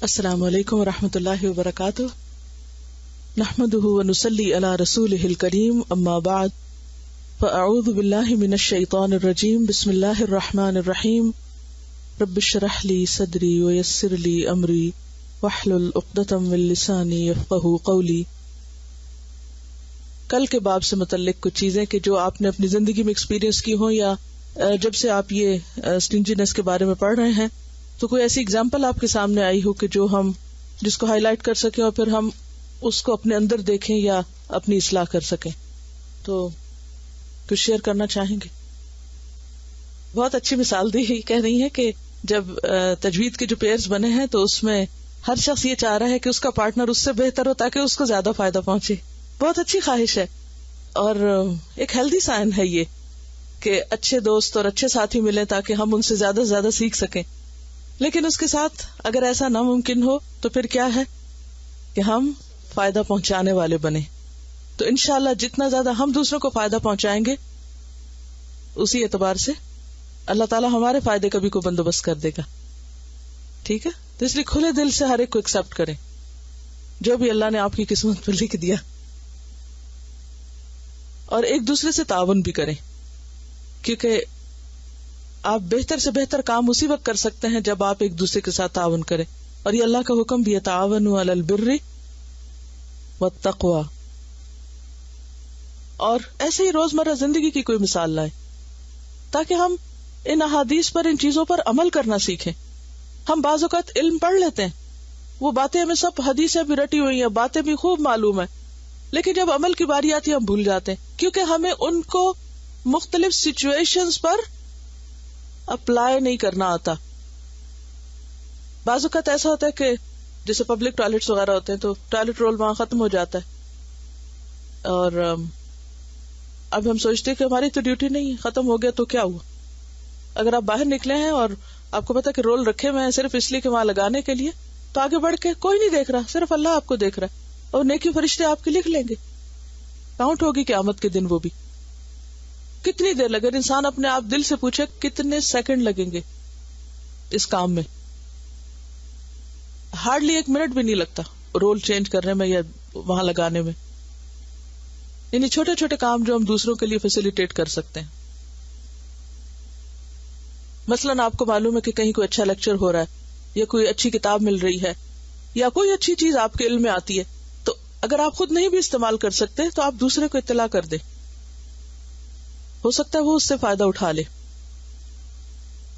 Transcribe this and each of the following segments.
السلام علیکم ورحمۃ اللہ وبرکاتہ، نحمده ونصلی علی رسوله الکریم، اما بعد فاعوذ باللہ من الشیطان الرجیم، بسم اللہ الرحمن الرحیم، رب اشرح لی صدری ویسر لی امری واحلل عقدۃ من لسانی یفقہوا قولی۔ کل کے باب سے متعلق کچھ چیزیں کہ جو آپ نے اپنی زندگی میں ایکسپیرینس کی ہوں یا جب سے آپ یہ اسٹنجینس کے بارے میں پڑھ رہے ہیں تو کوئی ایسی اگزامپل آپ کے سامنے آئی ہو کہ جو ہم جس کو ہائی لائٹ کر سکیں اور پھر ہم اس کو اپنے اندر دیکھیں یا اپنی اصلاح کر سکیں، تو کچھ شیئر کرنا چاہیں گے؟ بہت اچھی مثال دی کہہ رہی ہے کہ جب تجوید کے جو پیئرز بنے ہیں تو اس میں ہر شخص یہ چاہ رہا ہے کہ اس کا پارٹنر اس سے بہتر ہو تاکہ اس کو زیادہ فائدہ پہنچے۔ بہت اچھی خواہش ہے اور ایک ہیلدی سائن ہے یہ کہ اچھے دوست اور اچھے ساتھی ملیں تاکہ ہم ان سے زیادہ سے زیادہ سیکھ سکیں۔ لیکن اس کے ساتھ اگر ایسا ناممکن ہو تو پھر کیا ہے کہ ہم فائدہ پہنچانے والے بنے، تو انشاءاللہ جتنا زیادہ ہم دوسروں کو فائدہ پہنچائیں گے اسی اعتبار سے اللہ تعالیٰ ہمارے فائدے کا بھی کوئی بندوبست کر دے گا، ٹھیک ہے؟ تو اس لیے کھلے دل سے ہر ایک کو ایکسپٹ کریں جو بھی اللہ نے آپ کی قسمت میں لکھ دیا، اور ایک دوسرے سے تعاون بھی کریں، کیونکہ آپ بہتر سے بہتر کام اسی وقت کر سکتے ہیں جب آپ ایک دوسرے کے ساتھ تعاون کریں، اور یہ اللہ کا حکم بھی ہے، تعاونوا علی البر والتقوی۔ اور ایسے ہی روزمرہ زندگی کی کوئی مثال لائیں تاکہ ہم ان احادیث پر، ان چیزوں پر عمل کرنا سیکھیں۔ ہم بعض اوقات علم پڑھ لیتے ہیں، وہ باتیں ہمیں سب حدیثیں بھی رٹی ہوئی ہیں، باتیں بھی خوب معلوم ہیں، لیکن جب عمل کی باری آتی ہے ہم بھول جاتے ہیں، کیونکہ ہمیں ان کو مختلف سچویشنز پر اپلائی نہیں کرنا آتا۔ بعض اوقات ایسا ہوتا ہے کہ جیسے پبلک ٹوائلٹس وغیرہ ہوتے ہیں تو ٹوائلٹ رول وہاں ختم ہو جاتا ہے، اور اب ہم سوچتے ہیں کہ ہماری تو ڈیوٹی نہیں ہے، ختم ہو گیا تو کیا ہوا۔ اگر آپ باہر نکلے ہیں اور آپ کو پتا کہ رول رکھے ہوئے ہیں صرف اس لیے کہ وہاں لگانے کے لیے، تو آگے بڑھ کے کوئی نہیں دیکھ رہا، صرف اللہ آپ کو دیکھ رہا ہے، اور نیکی فرشتے آپ کے لکھ لیں گے، کاؤنٹ ہوگی قیامت کے دن وہ بھی۔ کتنی دیر لگے، انسان اپنے آپ دل سے پوچھے کتنے سیکنڈ لگیں گے اس کام میں؟ ہارڈلی 1 منٹ بھی نہیں لگتا رول چینج کرنے میں یا وہاں لگانے میں، یعنی چھوٹے چھوٹے کام جو ہم دوسروں کے لیے فیسیلیٹیٹ کر سکتے ہیں۔ مثلاً آپ کو معلوم ہے کہ کہیں کوئی اچھا لیکچر ہو رہا ہے یا کوئی اچھی کتاب مل رہی ہے یا کوئی اچھی چیز آپ کے علم میں آتی ہے، تو اگر آپ خود نہیں بھی استعمال کر سکتے تو آپ دوسرے کو اطلاع کر دیں، ہو سکتا ہے وہ اس سے فائدہ اٹھا لے۔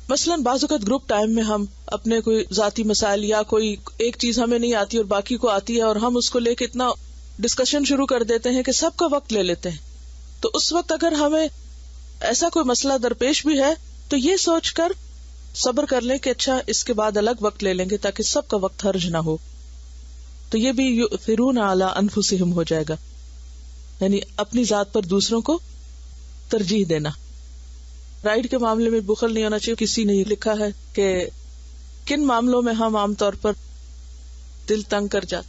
مثلاً بعض اوقات گروپ ٹائم میں ہم اپنے کوئی ذاتی مسائل یا کوئی ایک چیز ہمیں نہیں آتی اور باقی کو آتی ہے، اور ہم اس کو لے کے اتنا ڈسکشن شروع کر دیتے ہیں کہ سب کا وقت لے لیتے ہیں، تو اس وقت اگر ہمیں ایسا کوئی مسئلہ درپیش بھی ہے تو یہ سوچ کر صبر کر لیں کہ اچھا اس کے بعد الگ وقت لے لیں گے تاکہ سب کا وقت حرج نہ ہو، تو یہ بھی یؤثرون علی انفسہم ہو جائے گا، یعنی اپنی ذات پر دوسروں کو ترجیح دینا۔ رائٹ کے معاملے میں بخل نہیں ہونا چاہیے۔ کسی نے لکھا ہے کہ کن معاملوں میں ہم عام طور پر دل تنگ کر جاتے۔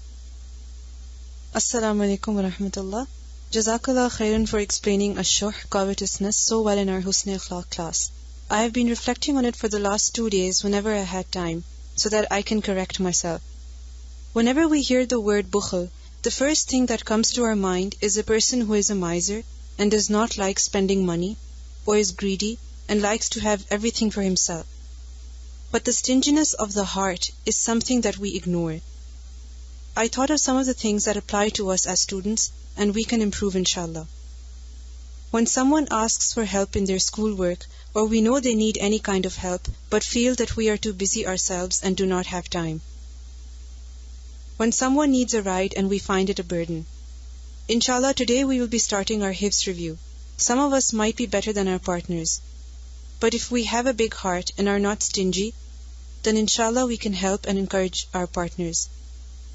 السلام علیکم ورحمۃ اللہ۔ جزاک اللہ خیرن for explaining الشح covetousness so well in our Husn Akhlaq class. I have been reflecting on it for the last 2 days whenever I had time, so that I can correct myself. Whenever we hear the word bukhl, the first thing that comes to our mind is a person who is a miser and does not like spending money, or is greedy and likes to have everything for himself. But the stinginess of the heart is something that we ignore. I thought of some of the things that apply to us as students, and we can improve inshallah. When someone asks for help in their schoolwork, or we know they need any kind of help, but feel that we are too busy ourselves and do not have time. When someone needs a ride and we find it a burden. Inshallah, today we will be starting our hifz review. Some of us might be better than our partners, but if we have a big heart and are not stingy, then inshallah we can help and encourage our partners.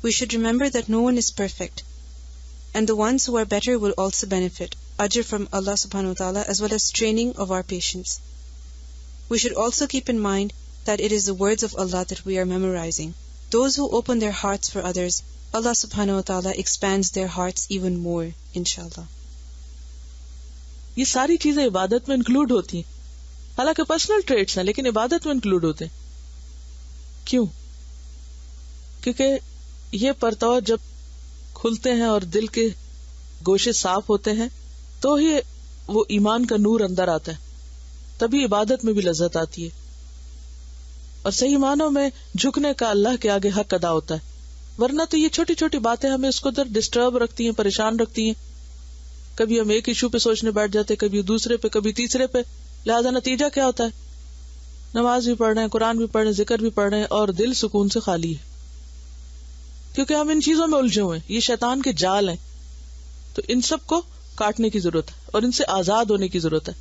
We should remember that no one is perfect, and the ones who are better will also benefit ajr from Allah subhanahu wa ta'ala, as well as training of our patience. We should also keep in mind that it is the words of Allah that we are memorizing. Those who open their hearts for others, Allah subhanahu wa ta'ala expands their hearts even more, inshallah. یہ ساری چیزیں عبادت میں include ہوتی ہیں، حالانکہ personal traits ہیں لیکن عبادت میں انکلوڈ ہوتے ہیں۔ کیوں؟ کیونکہ یہ پرتو جب کھلتے ہیں اور دل کے گوشے صاف ہوتے ہیں تو ہی وہ ایمان کا نور اندر آتا ہے، تبھی عبادت میں بھی لذت آتی ہے اور صحیح معنوں میں جھکنے کا اللہ کے آگے حق ادا ہوتا ہے. ورنہ تو یہ چھوٹی چھوٹی باتیں ہمیں اس کو در ڈسٹرب رکھتی ہیں، پریشان رکھتی ہیں. کبھی ہم ایک ایشو پہ سوچنے بیٹھ جاتے، کبھی دوسرے پہ، کبھی تیسرے پہ. لہذا نتیجہ کیا ہوتا ہے؟ نماز بھی پڑھ رہے ہیں، قرآن بھی پڑھ رہے ہیں، ذکر بھی پڑھ رہے ہیں اور دل سکون سے خالی ہے، کیونکہ ہم ان چیزوں میں الجھے ہوئے ہیں. یہ شیطان کے جال ہیں، تو ان سب کو کاٹنے کی ضرورت ہے اور ان سے آزاد ہونے کی ضرورت ہے.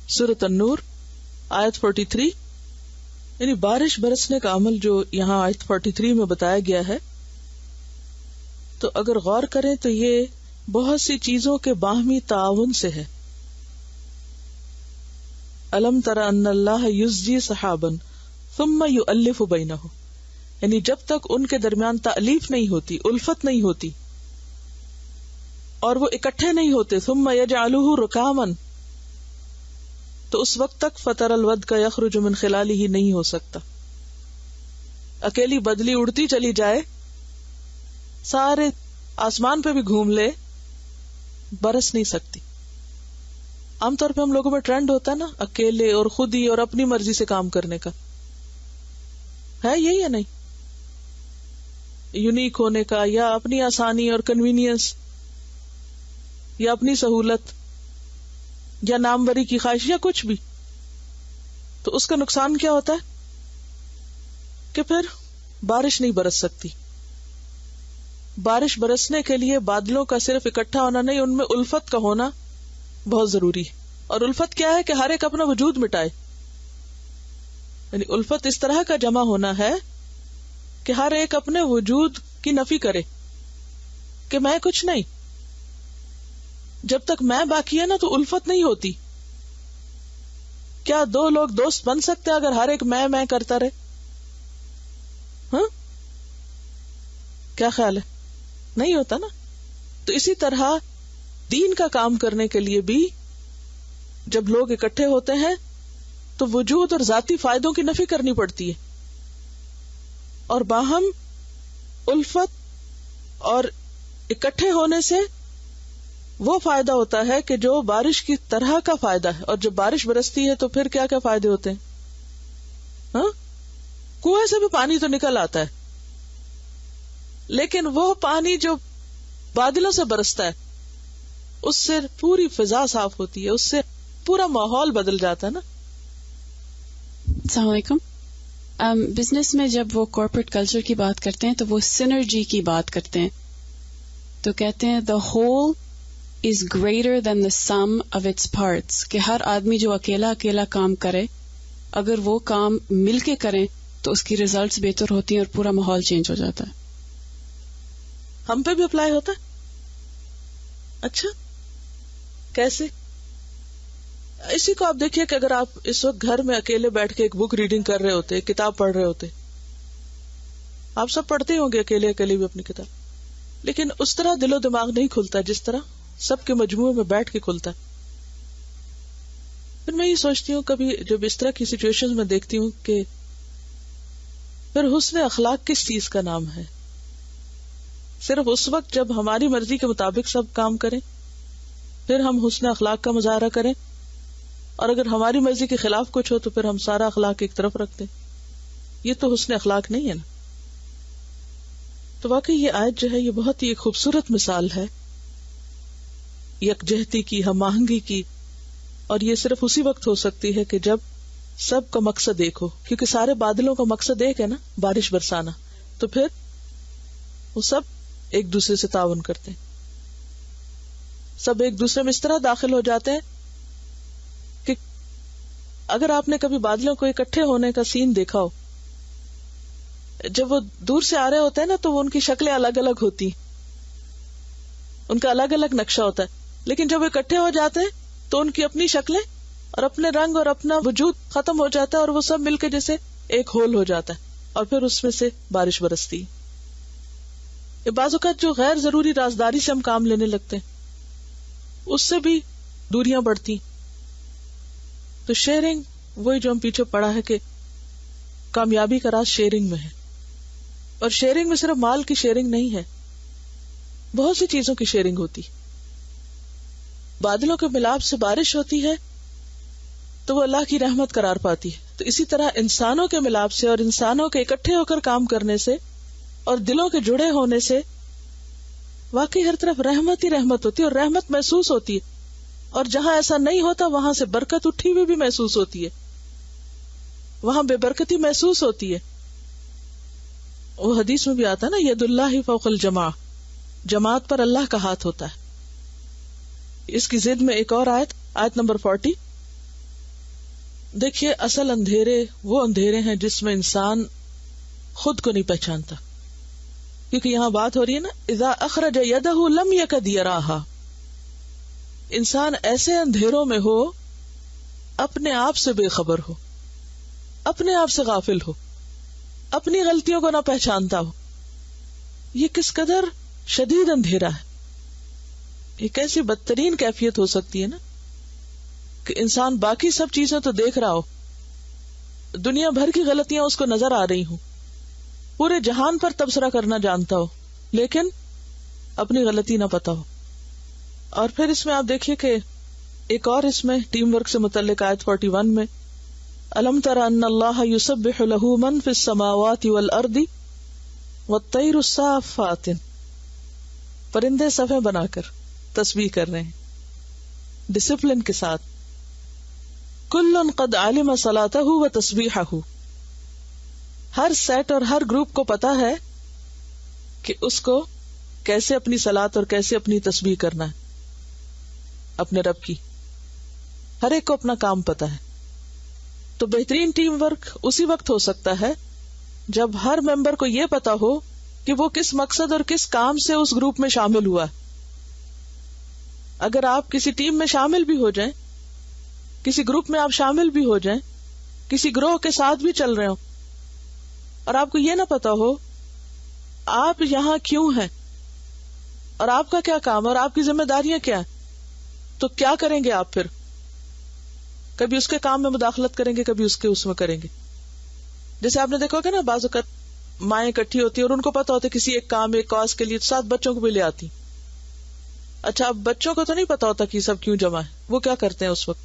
سورۃ النور آیت 43، یعنی بارش برسنے کا عمل جو یہاں آیت 43 میں بتایا گیا ہے، تو اگر غور کریں تو یہ بہت سی چیزوں کے باہمی تعاون سے ہے. الم تر ان اللہ یزجی سحابا ثم یؤلف بینہ، یعنی جب تک ان کے درمیان تألیف نہیں ہوتی، الفت نہیں ہوتی اور وہ اکٹھے نہیں ہوتے، ثم یجعلہ رکاما، تو اس وقت تک فطر الودق یخرج من خلالہ نہیں ہو سکتا. اکیلی بدلی اڑتی چلی جائے، سارے آسمان پہ بھی گھوم لے، برس نہیں سکتی. عام طور پہ ہم لوگوں میں ٹرینڈ ہوتا ہے نا اکیلے اور خود ہی اور اپنی مرضی سے کام کرنے کا، ہے یہی یا نہیں؟ یونیک ہونے کا، یا اپنی آسانی اور کنوینئنس، یا اپنی سہولت، یا ناموری کی خواہش، یا کچھ بھی. تو اس کا نقصان کیا ہوتا ہے کہ پھر بارش نہیں برس سکتی. بارش برسنے کے لیے بادلوں کا صرف اکٹھا ہونا نہیں، ان میں الفت کا ہونا بہت ضروری ہے. اور الفت کیا ہے کہ ہر ایک اپنا وجود مٹائے، یعنی الفت اس طرح کا جمع ہونا ہے کہ ہر ایک اپنے وجود کی نفی کرے کہ میں کچھ نہیں. جب تک میں باقی ہے نا تو الفت نہیں ہوتی. کیا دو لوگ دوست بن سکتے اگر ہر ایک میں کرتا رہے؟ ہاں، کیا خیال ہے؟ نہیں ہوتا نا. تو اسی طرح دین کا کام کرنے کے لیے بھی جب لوگ اکٹھے ہوتے ہیں تو وجود اور ذاتی فائدوں کی نفی کرنی پڑتی ہے، اور باہم الفت اور اکٹھے ہونے سے وہ فائدہ ہوتا ہے کہ جو بارش کی طرح کا فائدہ ہے. اور جب بارش برستی ہے تو پھر کیا کیا فائدے ہوتے ہیں؟ ہاں، کنویں سے بھی پانی تو نکل آتا ہے، لیکن وہ پانی جو بادلوں سے برستا ہے اس سے پوری فضا صاف ہوتی ہے، اس سے پورا ماحول بدل جاتا ہے نا. السلام علیکم. بزنس میں جب وہ کارپوریٹ کلچر کی بات کرتے ہیں تو وہ سینرجی کی بات کرتے ہیں، تو کہتے ہیں the whole is greater than the sum of its parts، کہ ہر آدمی جو اکیلا کام کرے، اگر وہ کام مل کے کریں تو اس کی ریزلٹس بہتر ہوتی ہیں اور پورا ماحول چینج ہو جاتا ہے. ہم پہ بھی اپلائی ہوتا ہے؟ اچھا، کیسے؟ اسی کو آپ دیکھیے کہ اگر آپ اس وقت گھر میں اکیلے بیٹھ کے ایک بک ریڈنگ کر رہے ہوتے، کتاب پڑھ رہے ہوتے، آپ سب پڑھتے ہوں گے اکیلے بھی اپنی کتاب، لیکن اس طرح دل و دماغ نہیں کھلتا جس طرح سب کے مجموعے میں بیٹھ کے کھلتا ہے. پھر میں یہ سوچتی ہوں کبھی جب اس طرح کی سچویشن میں دیکھتی ہوں کہ پھر حسن اخلاق کس چیز کا نام ہے؟ صرف اس وقت جب ہماری مرضی کے مطابق سب کام کریں پھر ہم حسن اخلاق کا مظاہرہ کریں، اور اگر ہماری مرضی کے خلاف کچھ ہو تو پھر ہم سارا اخلاق ایک طرف رکھ دیں. یہ تو حسن اخلاق نہیں ہے نا. تو واقعی یہ آیت جو ہے یہ بہت ہی ایک خوبصورت مثال ہے یکجہتی کی، ہم آہنگی کی، اور یہ صرف اسی وقت ہو سکتی ہے کہ جب سب کا مقصد ایک ہو، کیونکہ سارے بادلوں کا مقصد ایک ہے نا، بارش برسانا. تو پھر وہ سب ایک دوسرے سے تعاون کرتے ہیں، سب ایک دوسرے میں اس طرح داخل ہو جاتے ہیں کہ اگر آپ نے کبھی بادلوں کو اکٹھے ہونے کا سین دیکھا ہو، جب وہ دور سے آ رہے ہوتے ہیں نا تو وہ ان کی شکلیں الگ الگ ہوتی، ان کا الگ الگ نقشہ ہوتا ہے، لیکن جب وہ اکٹھے ہو جاتے ہیں تو ان کی اپنی شکلیں اور اپنے رنگ اور اپنا وجود ختم ہو جاتا ہے، اور وہ سب مل کے جیسے ایک ہول ہو جاتا ہے، اور پھر اس میں سے بارش برستی. بعض اوقات جو غیر ضروری رازداری سے ہم کام لینے لگتے ہیں اس سے بھی دوریاں بڑھتی. تو شیئرنگ، وہی جو ہم پیچھے پڑھا ہے کہ کامیابی کا راز شیئرنگ میں ہے. اور شیئرنگ میں صرف مال کی شیئرنگ نہیں ہے، بہت سی چیزوں کی شیئرنگ ہوتی. بادلوں کے ملاپ سے بارش ہوتی ہے تو وہ اللہ کی رحمت قرار پاتی ہے. تو اسی طرح انسانوں کے ملاپ سے اور انسانوں کے اکٹھے ہو کر کام کرنے سے اور دلوں کے جڑے ہونے سے واقعی ہر طرف رحمت ہی رحمت ہوتی ہے، اور رحمت محسوس ہوتی ہے. اور جہاں ایسا نہیں ہوتا وہاں سے برکت اٹھی ہوئی بھی محسوس ہوتی ہے، وہاں بے برکتی محسوس ہوتی ہے. وہ حدیث میں بھی آتا ہے نا، ید اللہ فوق الجماع، جماعت پر اللہ کا ہاتھ ہوتا ہے. اس کی ضد میں ایک اور آیت نمبر 40. دیکھیے اصل اندھیرے وہ اندھیرے ہیں جس میں انسان خود کو نہیں پہچانتا، کیونکہ یہاں بات ہو رہی ہے نا اذا اخرج یدہ لم یکد یراہا. انسان ایسے اندھیروں میں ہو، اپنے آپ سے بے خبر ہو، اپنے آپ سے غافل ہو، اپنی غلطیوں کو نہ پہچانتا ہو. یہ کس قدر شدید اندھیرا ہے. یہ کیسی بدترین کیفیت ہو سکتی ہے نا کہ انسان باقی سب چیزیں تو دیکھ رہا ہو، دنیا بھر کی غلطیاں اس کو نظر آ رہی ہوں، پورے جہان پر تبصرہ کرنا جانتا ہو، لیکن اپنی غلطی نہ پتا ہو. اور پھر اس میں آپ دیکھیے کہ ایک اور اس میں ٹیم ورک سے متعلق آیت 41 میں الم تر ان اللہ یسبح له من فی السماوات والارض والطیر الصافات. پرندے صفیں بنا کر تسبیح کر رہے ہیں ڈسپلن کے ساتھ. کل قد علم صلاتہ و تسبیحہ. ہر سیٹ اور ہر گروپ کو پتا ہے کہ اس کو کیسے اپنی صلات اور کیسے اپنی تسبیح کرنا ہے اپنے رب کی. ہر ایک کو اپنا کام پتا ہے. تو بہترین ٹیم ورک اسی وقت ہو سکتا ہے جب ہر ممبر کو یہ پتا ہو کہ وہ کس مقصد اور کس کام سے اس گروپ میں شامل ہوا. اگر آپ کسی ٹیم میں شامل بھی ہو جائیں، کسی گروپ میں آپ شامل بھی ہو جائیں، کسی گروہ کے ساتھ بھی چل رہے ہو، اور آپ کو یہ نہ پتا ہو آپ یہاں کیوں ہیں اور آپ کا کیا کام اور آپ کی ذمہ داریاں کیا ہیں، تو کیا کریں گے آپ؟ پھر کبھی اس کے کام میں مداخلت کریں گے، کبھی اس میں کریں گے. جیسے آپ نے دیکھا ہوگا نا، بعض اوقات مائیں اکٹھی ہوتی اور ان کو پتا ہوتا ہے کسی ایک کام ایک کاز کے لیے، ساتھ بچوں کو بھی لے آتی. اچھا اب بچوں کو تو نہیں پتا ہوتا کہ سب کیوں جمع ہے، وہ کیا کرتے ہیں اس وقت؟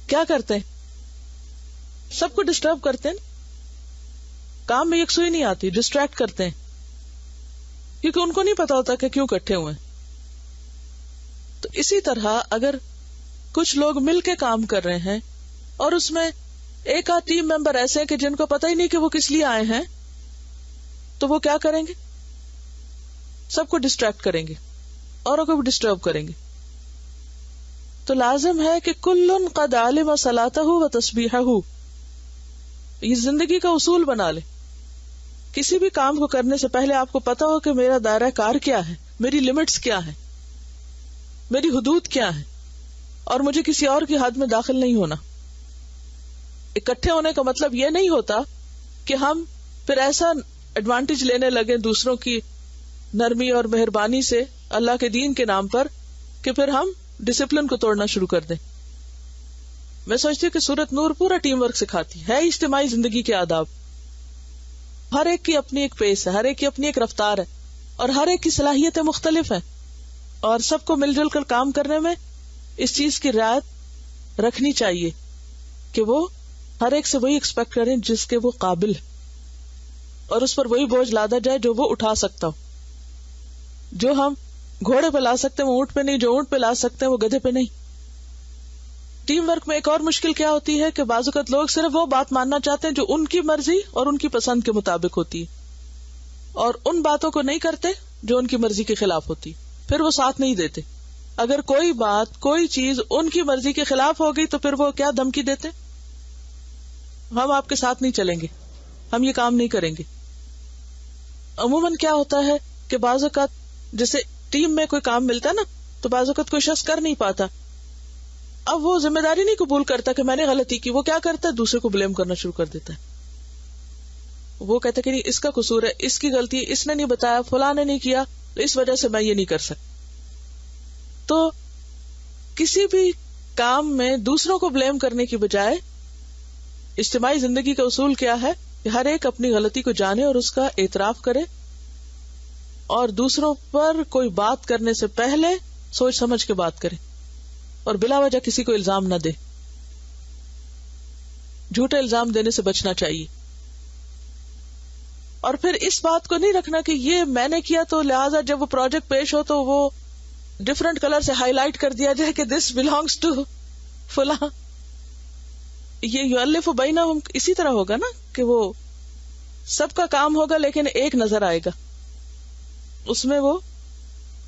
کیا کرتے ہیں؟ سب کو ڈسٹرب کرتے ہیں، کام میں یکسوئی نہیں آتی، ڈسٹریکٹ کرتے ہیں، کیونکہ ان کو نہیں پتا ہوتا کہ کیوں اکٹھے ہوئے ہیں. تو اسی طرح اگر کچھ لوگ مل کے کام کر رہے ہیں اور اس میں ایک آدھ ٹیم ممبر ایسے ہیں کہ جن کو پتہ ہی نہیں کہ وہ کس لیے آئے ہیں، تو وہ کیا کریں گے؟ سب کو ڈسٹریکٹ کریں گے، اوروں کو بھی ڈسٹرب کریں گے. تو لازم ہے کہ کل قد علم صلاتہ و تسبیحہ، یہ زندگی کا اصول بنا لے. کسی بھی کام کو کرنے سے پہلے آپ کو پتا ہو کہ میرا دائرہ کار کیا ہے، میری لمٹس کیا ہے، میری حدود کیا ہے، اور مجھے کسی اور کی حد میں داخل نہیں ہونا. اکٹھے ہونے کا مطلب یہ نہیں ہوتا کہ ہم پھر ایسا ایڈوانٹیج لینے لگے دوسروں کی نرمی اور مہربانی سے اللہ کے دین کے نام پر کہ پھر ہم ڈسپلن کو توڑنا شروع کر دیں. میں سوچتی ہوں کہ سورت نور پورا ٹیم ورک سکھاتی ہے اجتماعی زندگی کے آداب. ہر ایک کی اپنی ایک پیس ہے، ہر ایک کی اپنی ایک رفتار ہے، اور ہر ایک کی صلاحیتیں مختلف ہیں، اور سب کو مل جل کر کام کرنے میں اس چیز کی رعایت رکھنی چاہیے کہ وہ ہر ایک سے وہی ایکسپیکٹ کریں جس کے وہ قابل ہے، اور اس پر وہی بوجھ لادا جائے جو وہ اٹھا سکتا ہو. جو ہم گھوڑے پہ لا سکتے ہیں وہ اونٹ پہ نہیں، جو اونٹ پہ لا سکتے ہیں وہ گدھے پہ نہیں. ٹیم ورک میں ایک اور مشکل کیا ہوتی ہے کہ بعض اوقات لوگ صرف وہ بات ماننا چاہتے ہیں جو ان کی مرضی اور ان کی پسند کے مطابق ہوتی ہے، اور ان باتوں کو نہیں کرتے جو ان کی مرضی کے خلاف ہوتی، پھر وہ ساتھ نہیں دیتے. اگر کوئی بات کوئی چیز ان کی مرضی کے خلاف ہو گئی تو پھر وہ کیا دھمکی دیتے، ہم آپ کے ساتھ نہیں چلیں گے، ہم یہ کام نہیں کریں گے. عموماً کیا ہوتا ہے کہ بعض اوقات جیسے ٹیم میں کوئی کام ملتا ہے نا، تو بعض اوقات کوئی شخص کر نہیں پاتا، اب وہ ذمہ داری نہیں قبول کرتا کہ میں نے غلطی کی، وہ کیا کرتا ہے دوسرے کو بلیم کرنا شروع کر دیتا ہے. وہ کہتا ہے کہ نہیں اس کا قصور ہے، اس کی غلطی، اس نے نہیں بتایا، فلاں نے نہیں کیا، تو اس وجہ سے میں یہ نہیں کر سکتا. تو کسی بھی کام میں دوسروں کو بلیم کرنے کی بجائے اجتماعی زندگی کا اصول کیا ہے کہ ہر ایک اپنی غلطی کو جانے اور اس کا اعتراف کرے، اور دوسروں پر کوئی بات کرنے سے پہلے سوچ سمجھ کے بات کرے، اور بلا وجہ کسی کو الزام نہ دے. جھوٹے الزام دینے سے بچنا چاہیے. اور پھر اس بات کو نہیں رکھنا کہ یہ میں نے کیا تو لہٰذا جب وہ پروجیکٹ پیش ہو تو وہ ڈفرنٹ کلر سے ہائی لائٹ کر دیا جائے کہ دس بلانگس ٹو فلاں. یہ یؤلف بینہم اسی طرح ہوگا نا کہ وہ سب کا کام ہوگا لیکن ایک نظر آئے گا، اس میں وہ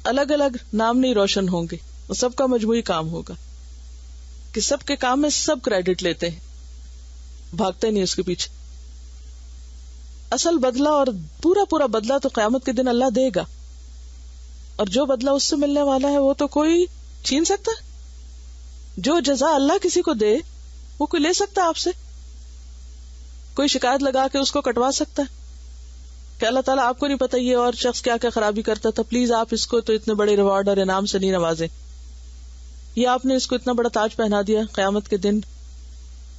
الگ الگ نام نہیں روشن ہوں گے، وہ سب کا مجموعی کام ہوگا کہ سب کے کام میں سب کریڈٹ لیتے ہیں، بھاگتے نہیں اس کے پیچھے. اصل بدلہ اور پورا بدلہ تو قیامت کے دن اللہ دے گا، اور جو بدلہ اس سے ملنے والا ہے وہ تو کوئی چھین سکتا ہے. جو جزا اللہ کسی کو دے وہ کوئی لے سکتا ہے آپ سے؟ کوئی شکایت لگا کے اس کو کٹوا سکتا ہے کہ اللہ تعالیٰ آپ کو نہیں پتا یہ اور شخص کیا کیا خرابی کرتا تھا، پلیز آپ اس کو تو اتنے بڑے ریوارڈ اور انعام سے نہیں نوازیں، یہ آپ نے اس کو اتنا بڑا تاج پہنا دیا قیامت کے دن،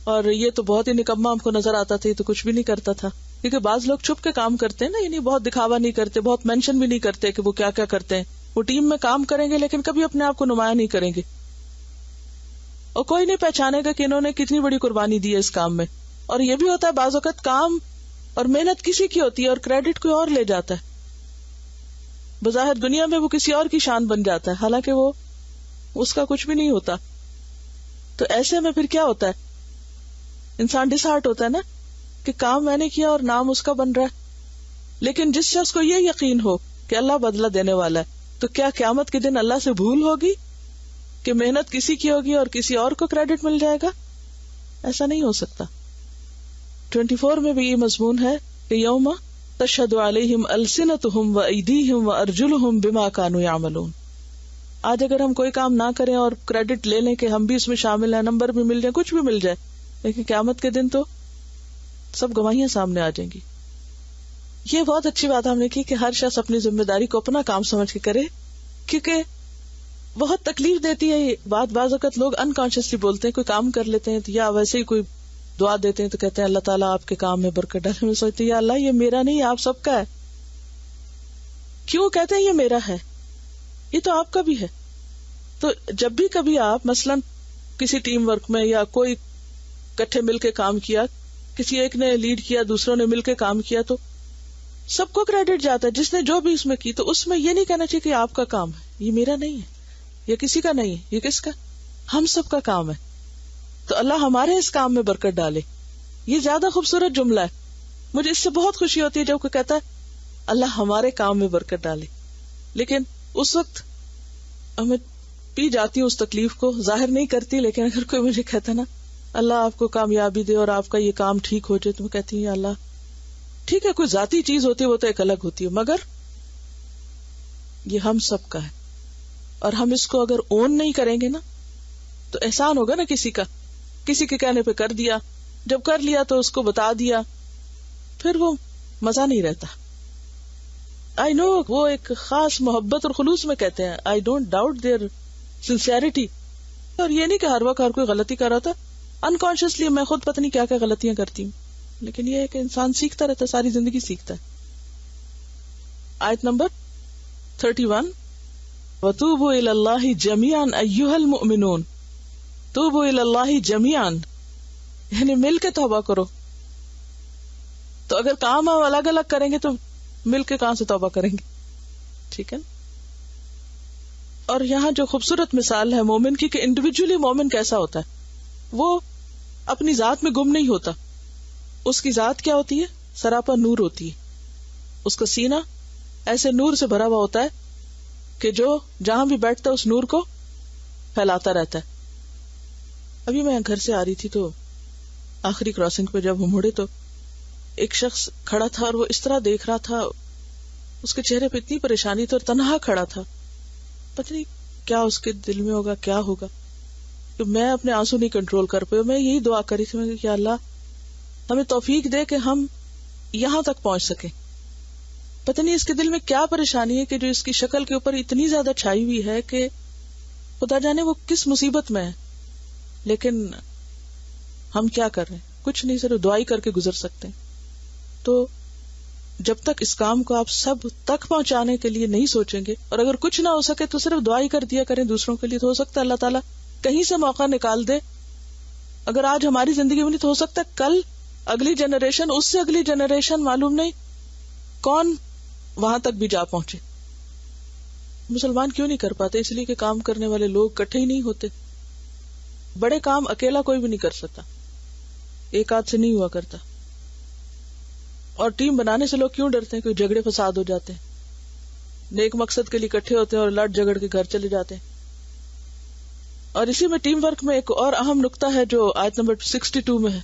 اور یہ تو بہت ہی نکما ہم کو نظر آتا تھا، یہ تو کچھ بھی نہیں کرتا تھا. کیونکہ بعض لوگ چھپ کے کام کرتے ہیں نا، یعنی بہت دکھاوا نہیں کرتے، بہت مینشن بھی نہیں کرتے کہ وہ کیا کیا کرتے ہیں. وہ ٹیم میں کام کریں گے لیکن کبھی اپنے آپ کو نمایاں نہیں کریں گے، اور کوئی نہیں پہچانے گا کہ انہوں نے کتنی بڑی قربانی دی ہے اس کام میں. اور یہ بھی ہوتا ہے بعض اوقات کام اور محنت کسی کی ہوتی ہے اور کریڈٹ کوئی اور لے جاتا ہے، بظاہر دنیا میں وہ کسی اور کی شان بن جاتا ہے حالانکہ وہ اس کا کچھ بھی نہیں ہوتا. تو ایسے میں پھر کیا ہوتا ہے، انسان ڈس ہارٹ ہوتا ہے نا کہ کام میں نے کیا اور نام اس کا بن رہا ہے. لیکن جس شخص کو یہ یقین ہو کہ اللہ بدلہ دینے والا ہے، تو کیا قیامت کے دن اللہ سے بھول ہوگی کہ محنت کسی کی ہوگی اور کسی اور کو کریڈٹ مل جائے گا؟ ایسا نہیں ہو سکتا. 24 میں بھی یہ مضمون ہے کہ یوم تشہد علیہم السنتہم وایدیہم وارجلہم بما کانوا یعملون. آج اگر ہم کوئی کام نہ کریں اور کریڈٹ لے لیں کہ ہم بھی اس میں شامل ہیں، نمبر بھی مل جائے، کچھ بھی مل جائے، لیکن قیامت کے دن تو سب گواہیاں سامنے آ جائیں گی. یہ بہت اچھی بات ہم نے کی کہ ہر شخص اپنی ذمہ داری کو اپنا کام سمجھ کے کرے، کیونکہ بہت تکلیف دیتی ہے یہ بات. بعض اوقات لوگ انکانشیسلی بولتے ہیں، کوئی کام کر لیتے ہیں یا ویسے ہی کوئی دعا دیتے ہیں تو کہتے ہیں اللہ تعالیٰ آپ کے کام میں برکت ڈالے. میں سوچتی یا اللہ یہ میرا نہیں، آپ سب کا ہے. کیوں کہتے ہیں یہ میرا ہے؟ یہ تو آپ کا بھی ہے. تو جب بھی کبھی آپ مثلاً کسی ٹیم ورک میں یا کوئی کٹھے مل کے کام کیا، کسی ایک نے لیڈ کیا، دوسروں نے مل کے کام کیا، تو سب کو کریڈٹ جاتا ہے جس نے جو بھی اس میں کی. تو اس میں یہ نہیں کہنا چاہیے کہ آپ کا کام ہے، یہ میرا نہیں ہے، یہ کسی کا نہیں ہے، یہ کس کا؟ ہم سب کا کام ہے. تو اللہ ہمارے اس کام میں برکت ڈالے. یہ زیادہ خوبصورت جملہ ہے. مجھے اس سے بہت خوشی ہوتی ہے جب کوئی کہتا ہے اللہ ہمارے کام میں برکت ڈالے. لیکن اس وقت میں پی جاتی ہوں اس تکلیف کو، ظاہر نہیں کرتی، لیکن اگر کوئی مجھے کہتا نا اللہ آپ کو کامیابی دے اور آپ کا یہ کام ٹھیک ہو جائے، تو میں کہتی ہوں یا اللہ ٹھیک ہے، کوئی ذاتی چیز ہوتی ہے وہ تو ایک الگ ہوتی ہے، مگر یہ ہم سب کا ہے. اور ہم اس کو اگر اون نہیں کریں گے نا تو احسان ہوگا نا کسی کا، کسی کے کہنے پہ کر دیا، جب کر لیا تو اس کو بتا دیا، پھر وہ مزہ نہیں رہتا. آئی نو وہ ایک خاص محبت اور خلوص میں کہتے ہیں، I don't doubt their sincerity. اور یہ نہیں کہ ہر وقت ہر کوئی غلطی کر رہا تھا، انکانشیسلی میں خود پتہ نہیں کیا کیا غلطیاں کرتی ہوں، لیکن یہ ہے کہ انسان سیکھتا رہتا ہے، ساری زندگی سیکھتا ہے. آیت نمبر 31 وَتُوبُوا إِلَى اللَّهِ جَمِيعًا أَيُّهَا الْمُؤْمِنُونَ. توبوا إِلَى اللَّهِ جَمِيعًا یعنی مل کے توبہ کرو. تو اگر کام ہم الگ الگ کریں گے تو مل کے کہاں سے توبہ کریں گے؟ ٹھیک ہے. اور یہاں جو خوبصورت مثال ہے مومن کی کہ انڈیویجولی مومن کیسا ہوتا ہے، وہ اپنی ذات میں گم نہیں ہوتا. اس کی ذات کیا ہوتی ہے؟ سراپا نور ہوتی ہے. اس کا سینہ ایسے نور سے بھرا ہوا ہوتا ہے کہ جو جہاں بھی بیٹھتا ہے اس نور کو پھیلاتا رہتا ہے. ابھی میں گھر سے آ رہی تھی تو آخری کراسنگ پہ جب ہم مڑے تو ایک شخص کھڑا تھا اور وہ اس طرح دیکھ رہا تھا، اس کے چہرے پہ اتنی پریشانی تھی اور تنہا کھڑا تھا. پتہ نہیں کیا اس کے دل میں ہوگا، کیا ہوگا، کہ میں اپنے آنسو نہیں کنٹرول کر پائی. میں یہی دعا کری تھی کہ یا اللہ ہمیں توفیق دے کہ ہم یہاں تک پہنچ سکیں. پتہ نہیں اس کے دل میں کیا پریشانی ہے کہ جو اس کی شکل کے اوپر اتنی زیادہ چھائی ہوئی ہے کہ خدا جانے وہ کس مصیبت میں ہے. لیکن ہم کیا کر رہے ہیں؟ کچھ نہیں، صرف دعائی کر کے گزر سکتے ہیں. تو جب تک اس کام کو آپ سب تک پہنچانے کے لیے نہیں سوچیں گے، اور اگر کچھ نہ ہو سکے تو صرف دعا ہی کر دیا کریں دوسروں کے لیے، تو ہو سکتا ہے اللہ تعالیٰ کہیں سے موقع نکال دے. اگر آج ہماری زندگی میں نہیں تو ہو سکتا ہے کل اگلی جنریشن، اس سے اگلی جنریشن، معلوم نہیں کون وہاں تک بھی جا پہنچے. مسلمان کیوں نہیں کر پاتے؟ اس لیے کہ کام کرنے والے لوگ اکٹھے ہی نہیں ہوتے. بڑے کام اکیلا کوئی بھی نہیں کر سکتا، ایک آدھ سے نہیں ہوا کرتا. اور ٹیم بنانے سے لوگ کیوں ڈرتے ہیں؟ کوئی جھگڑے فساد ہو جاتے ہیں، نیک مقصد کے لیے اکٹھے ہوتے ہیں اور لڑ جھگڑ کے گھر چلے جاتے ہیں. اور اسی میں ٹیم ورک میں ایک اور اہم نقطہ ہے جو آیت نمبر 62 میں ہے،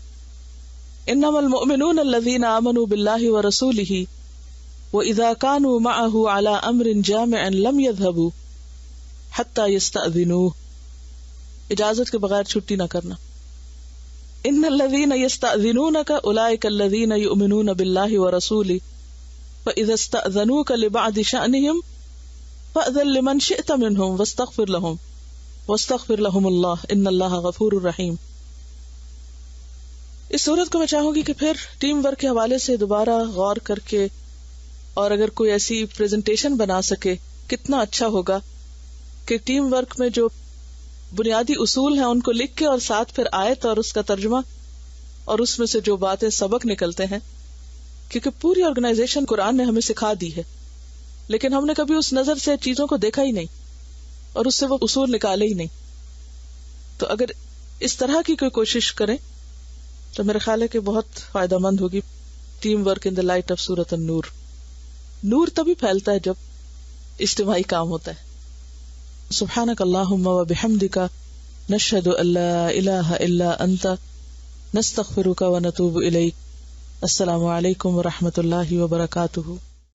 انما المؤمنون الذین آمنوا باللہ ورسولہ وَإِذَا كَانُوا مَعَهُ عَلَىٰ أَمْرٍ جَامِعٍ لَمْ يَذْهَبُوا حَتَّى يَسْتَأْذِنُوهُ، اجازت کے بغیر چھٹی نہ کرنا. ان الذین یستأذنونک اولئک الذین یؤمنون باللہ ورسولہ فاذا استأذنوک لبعض شأنہم فأذن لمن شئت منہم واستغفر لہم اللہ ان اللہ غفور رحیم. اس صورت کو میں چاہوں گی کہ پھر ٹیم ورک کے حوالے سے دوبارہ غور کر کے، اور اگر کوئی ایسی پریزنٹیشن بنا سکے کتنا اچھا ہوگا کہ ٹیم ورک میں جو بنیادی اصول ہیں ان کو لکھ کے، اور ساتھ پھر آیت اور اس کا ترجمہ، اور اس میں سے جو باتیں سبق نکلتے ہیں. کیونکہ پوری آرگنائزیشن قرآن نے ہمیں سکھا دی ہے، لیکن ہم نے کبھی اس نظر سے چیزوں کو دیکھا ہی نہیں اور اس سے وہ اصول نکالے ہی نہیں. تو اگر اس طرح کی کوئی کوشش کریں تو میرے خیال ہے کہ بہت فائدہ مند ہوگی. Team work in the light of سورۃ النور. نور تبھی پھیلتا ہے جب اجتماعی کام ہوتا ہے. سبحانک اللہم و بحمدک نشہد ان لا الہ الا انت نستغفرک و نتوب الیک. السلام علیکم و رحمۃ اللہ وبرکاتہ.